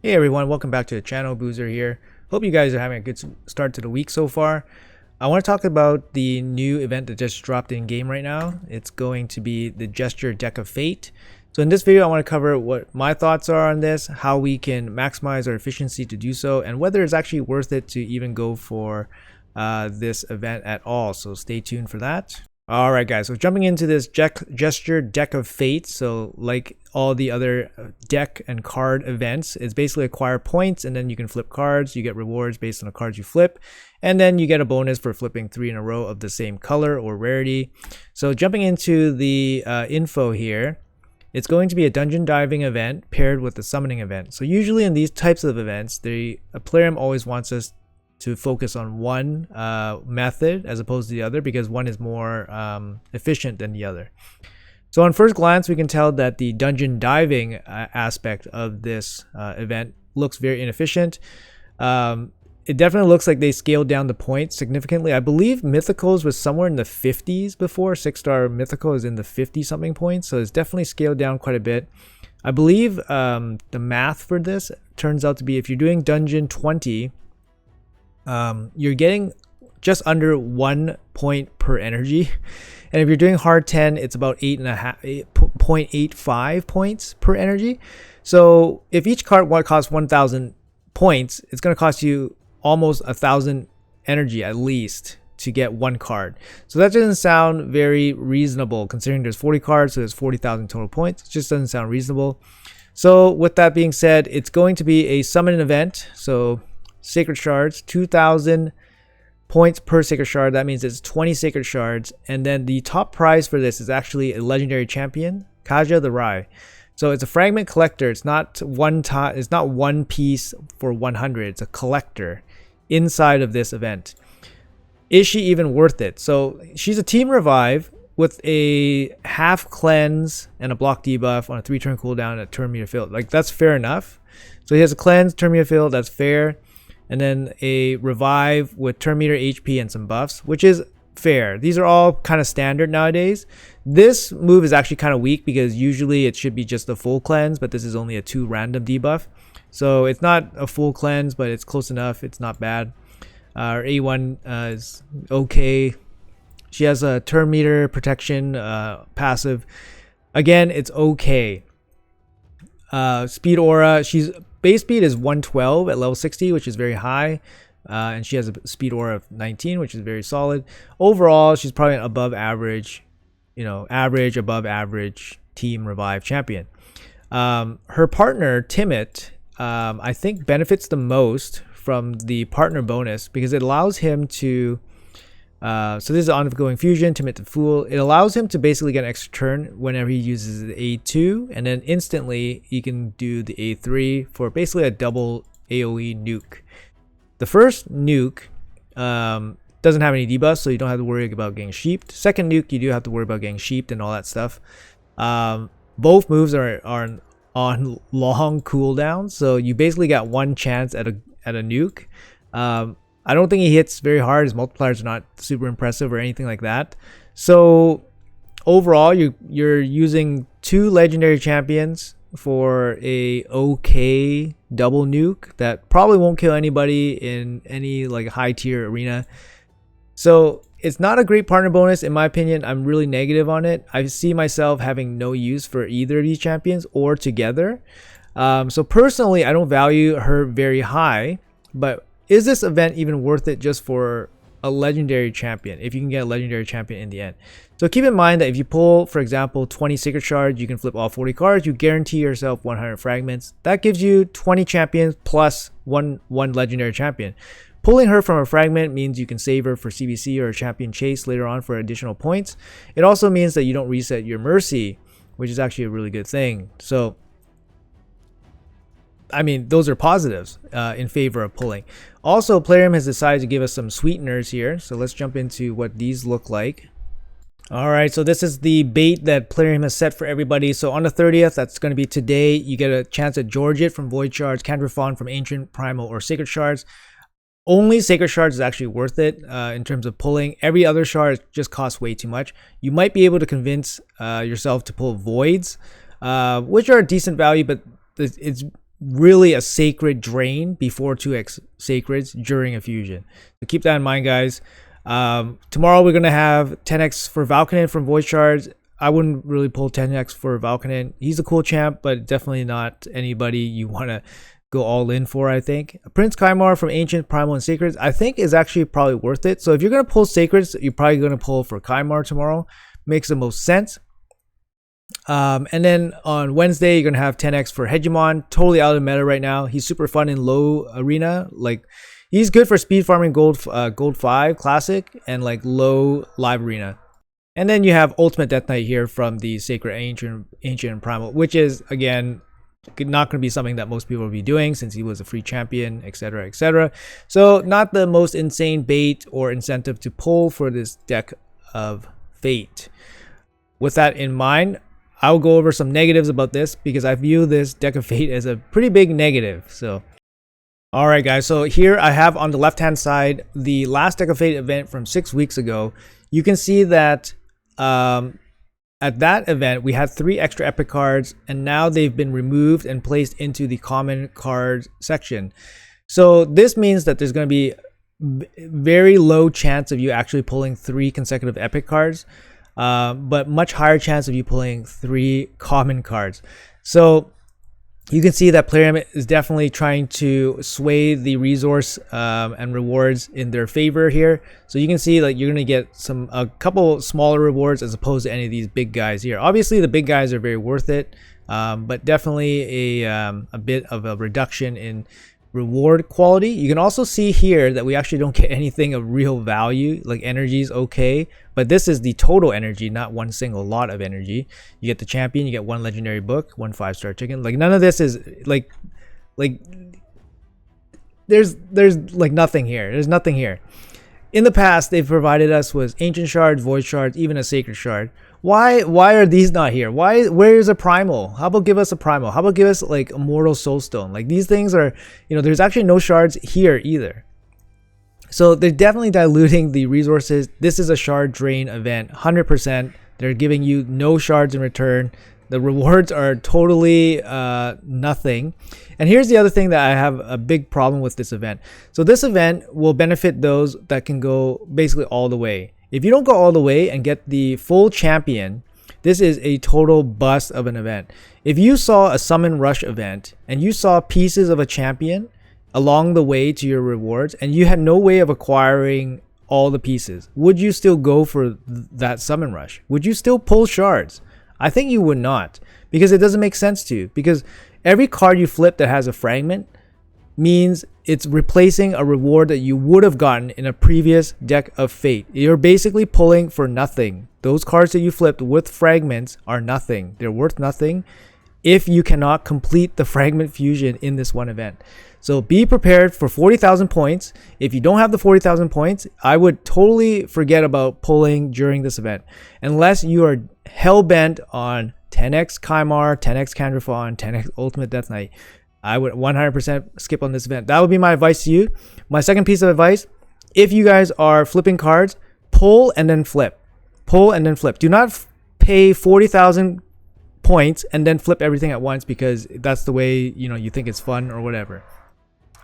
Hey everyone, welcome back to the channel. Boozer here. Hope you guys are having a good start to the week so far. I want to talk about the new event that just dropped in game right now. It's going to be the Jester Deck of Fate. So in this video, I want to cover what my thoughts are on this, how we can maximize our efficiency to do so, and whether it's actually worth it to even go for this event at all. So stay tuned for that. Alright guys, so jumping into this Jester Deck of Fate, so like all the other deck and card events, it's basically acquire points and then you can flip cards, you get rewards based on the cards you flip, and then you get a bonus for flipping 3 in a row of the same color or rarity. So jumping into the info here, it's going to be a dungeon diving event paired with a summoning event. So usually in these types of events, a player always wants us to focus on one method as opposed to the other because one is more efficient than the other. So on first glance, we can tell that the dungeon diving aspect of this event looks very inefficient. It definitely looks like they scaled down the points significantly. I believe Mythicals was somewhere in the 50s before. 6-star Mythical is in the 50 something points, so it's definitely scaled down quite a bit. I believe the math for this turns out to be if you're doing dungeon 20, you're getting just under 1 point per energy, and if you're doing hard 10, it's about 8.85 points per energy. So if each card costs 1,000 points, it's going to cost you almost 1,000 energy at least to get one card. So that doesn't sound very reasonable considering there's 40 cards, so there's 40,000 total points. It just doesn't sound reasonable. So with that being said, it's going to be a summon event. So sacred shards, 2,000 points per sacred shard. That means it's 20 sacred shards, and then the top prize for this is actually a legendary champion, Kaja the Rai. So it's a fragment collector. It's not it's not one piece for 100. It's a collector inside of this event. Is she even worth it? So she's a team revive with a half cleanse and a block debuff on a 3-turn cooldown and a turn meter field. Like, that's fair enough. So he has a cleanse, turn meter field, that's fair. And then a revive with turn meter HP and some buffs, which is fair. These are all kind of standard nowadays. This move is actually kind of weak because usually it should be just a full cleanse, but this is only a 2 random debuff. So it's not a full cleanse, but it's close enough. It's not bad. Our A1 is okay. She has a turn meter protection passive. Again, it's okay. Speed aura, she's base speed is 112 at level 60, which is very high, and she has a speed aura of 19, which is very solid. Overall, she's probably an above average, above average team revive champion. Her partner Timit, I think, benefits the most from the partner bonus because it allows him to so this is ongoing fusion, Timid to Fool. It allows him to basically get an extra turn whenever he uses the A2, and then instantly he can do the A3 for basically a double AoE nuke. The first nuke doesn't have any debuffs, so you don't have to worry about getting sheeped. Second nuke, you do have to worry about getting sheeped and all that stuff. Both moves are on long cooldowns, so you basically got one chance at a nuke. I don't think he hits very hard. His multipliers are not super impressive or anything like that. So overall, you're using 2 legendary champions for a okay double nuke that probably won't kill anybody in any like high tier arena. So it's not a great partner bonus in my opinion. I'm really negative on it. I see myself having no use for either of these champions or together. So personally, I don't value her very high, but is this event even worth it just for a legendary champion, if you can get a legendary champion in the end? So keep in mind that if you pull, for example, 20 sacred shards, you can flip all 40 cards, you guarantee yourself 100 fragments. That gives you 20 champions plus one legendary champion. Pulling her from a fragment means you can save her for CBC or a champion chase later on for additional points. It also means that you don't reset your mercy, which is actually a really good thing. So I mean, those are positives in favor of pulling. Also, Plarium has decided to give us some sweeteners here. So let's jump into what these look like. All right, so this is the bait that Plarium has set for everybody. So on the 30th, that's going to be today, you get a chance at Georgette from Void Shards, Candrafon from Ancient, Primal, or Sacred Shards. Only Sacred Shards is actually worth it in terms of pulling. Every other shard just costs way too much. You might be able to convince yourself to pull Voids, which are a decent value, but it's really a sacred drain before 2x sacreds during a fusion. So keep that in mind, guys. Tomorrow we're gonna have 10x for Valkynin from Void Shards. I wouldn't really pull 10x for Valkynin. He's a cool champ, but definitely not anybody you want to go all in for, I think. Prince Kymar from Ancient, Primal, and Sacreds, I think is actually probably worth it. So if you're going to pull Sacreds, you're probably going to pull for Kymar tomorrow. Makes the most sense. And then on Wednesday, you're going to have 10x for Hegemon. Totally out of the meta right now. He's super fun in low arena. Like, he's good for speed farming gold 5 classic and like low live arena. And then you have Ultimate Death Knight here from the Sacred Ancient and Primal, which is, again, not going to be something that most people will be doing since he was a free champion, etc., etc. So not the most insane bait or incentive to pull for this deck of Fate. With that in mind, I'll go over some negatives about this because I view this deck of Fate as a pretty big negative. So, all right, guys. So here I have on the left-hand side the last deck of Fate event from 6 weeks ago. You can see that at that event we had 3 extra epic cards, and now they've been removed and placed into the common cards section. So this means that there's going to be very low chance of you actually pulling 3 consecutive epic cards, but much higher chance of you pulling 3 common cards. So you can see that Plarium is definitely trying to sway the resource and rewards in their favor here. So you can see like you're going to get a couple smaller rewards as opposed to any of these big guys here. Obviously the big guys are very worth it, but definitely a bit of a reduction in reward quality. You can also see here that we actually don't get anything of real value. Like energy is okay, but this is the total energy, not one single lot of energy. You get the champion, you get 1 legendary book, 1 5-star chicken. Like none of this is like there's like nothing here. There's nothing here. In the past, they've provided us with ancient shards, void shards, even a sacred shard. Why are these not here? Where is a primal? How about give us a primal? How about give us like immortal soulstone? Like these things are, there's actually no shards here either. So they're definitely diluting the resources. This is a shard drain event, 100%. They're giving you no shards in return. The rewards are totally nothing. And here's the other thing that I have a big problem with this event. So this event will benefit those that can go basically all the way. If you don't go all the way and get the full champion, this is a total bust of an event. If you saw a summon rush event and you saw pieces of a champion along the way to your rewards and you had no way of acquiring all the pieces, would you still go for that summon rush? Would you still pull shards? I think you would not, because it doesn't make sense to you, because every card you flip that has a fragment means it's replacing a reward that you would have gotten in a previous deck of Fate. You're basically pulling for nothing. Those cards that you flipped with fragments are nothing. They're worth nothing if you cannot complete the fragment fusion in this one event. So be prepared for 40,000 points. If you don't have the 40,000 points, I would totally forget about pulling during this event, unless you are hell-bent on 10x Kymar, 10x Candrafon, 10x Ultimate Death Knight. I would 100% skip on this event. That would be my advice to you. My second piece of advice, if you guys are flipping cards, pull and then flip. Pull and then flip. Do not pay 40,000 points and then flip everything at once because that's the way you think it's fun or whatever.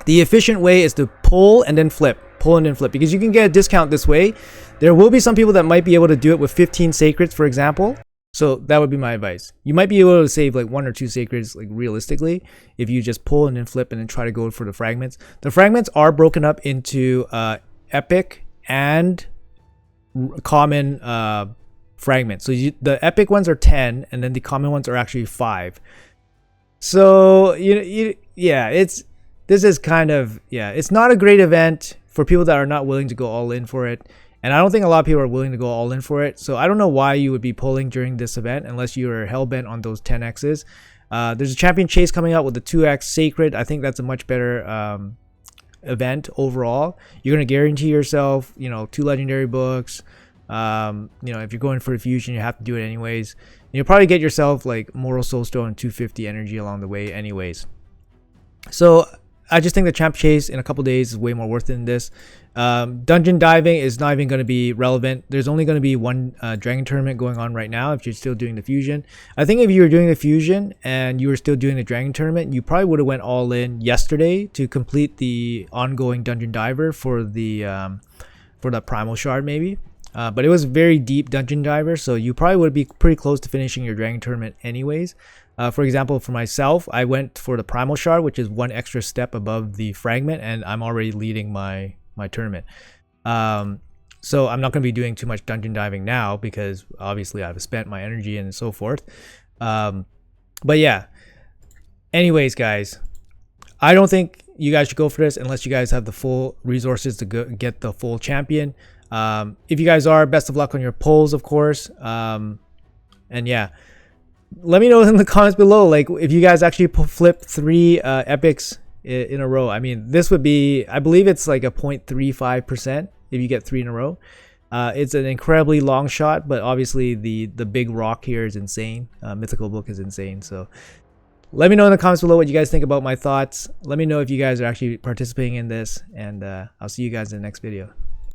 The efficient way is to pull and then flip. Pull and then flip, because you can get a discount this way. There will be some people that might be able to do it with 15 sacreds, for example. So that would be my advice. You might be able to save like 1 or 2 sacreds, like realistically, if you just pull and then flip and then try to go for the fragments. The fragments are broken up into epic and common fragments. So the epic ones are 10, and then the common ones are actually 5. So this is kind of, it's not a great event for people that are not willing to go all in for it. And I don't think a lot of people are willing to go all in for it. So I don't know why you would be pulling during this event unless you are hell-bent on those 10x's. There's a champion chase coming out with the 2x sacred. I think that's a much better event overall. You're going to guarantee yourself, 2 legendary books. If you're going for a fusion, you have to do it anyways. You'll probably get yourself like Moral Soulstone and 250 energy along the way anyways. So I just think the champ chase in a couple days is way more worth it than this. Dungeon diving is not even going to be relevant. There's only going to be one dragon tournament going on right now if you're still doing the fusion. I think if you were doing the fusion and you were still doing the dragon tournament, you probably would have went all in yesterday to complete the ongoing dungeon diver for the primal shard maybe. But it was very deep dungeon diver, so you probably would be pretty close to finishing your dragon tournament anyways. For example, for myself, I went for the primal shard, which is one extra step above the fragment, and I'm already leading my tournament. So I'm not going to be doing too much dungeon diving now because obviously I've spent my energy and so forth. But yeah, anyways guys, I don't think you guys should go for this unless you guys have the full resources to get the full champion. If you guys are, best of luck on your polls, of course. And yeah, let me know in the comments below, like, if you guys actually flip 3 epics in a row. I mean, this would be, I believe it's like a 0.35% if you get 3 in a row. It's an incredibly long shot, but obviously the big rock here is insane. Mythical book is insane. So let me know in the comments below what you guys think about my thoughts. Let me know if you guys are actually participating in this, and I'll see you guys in the next video.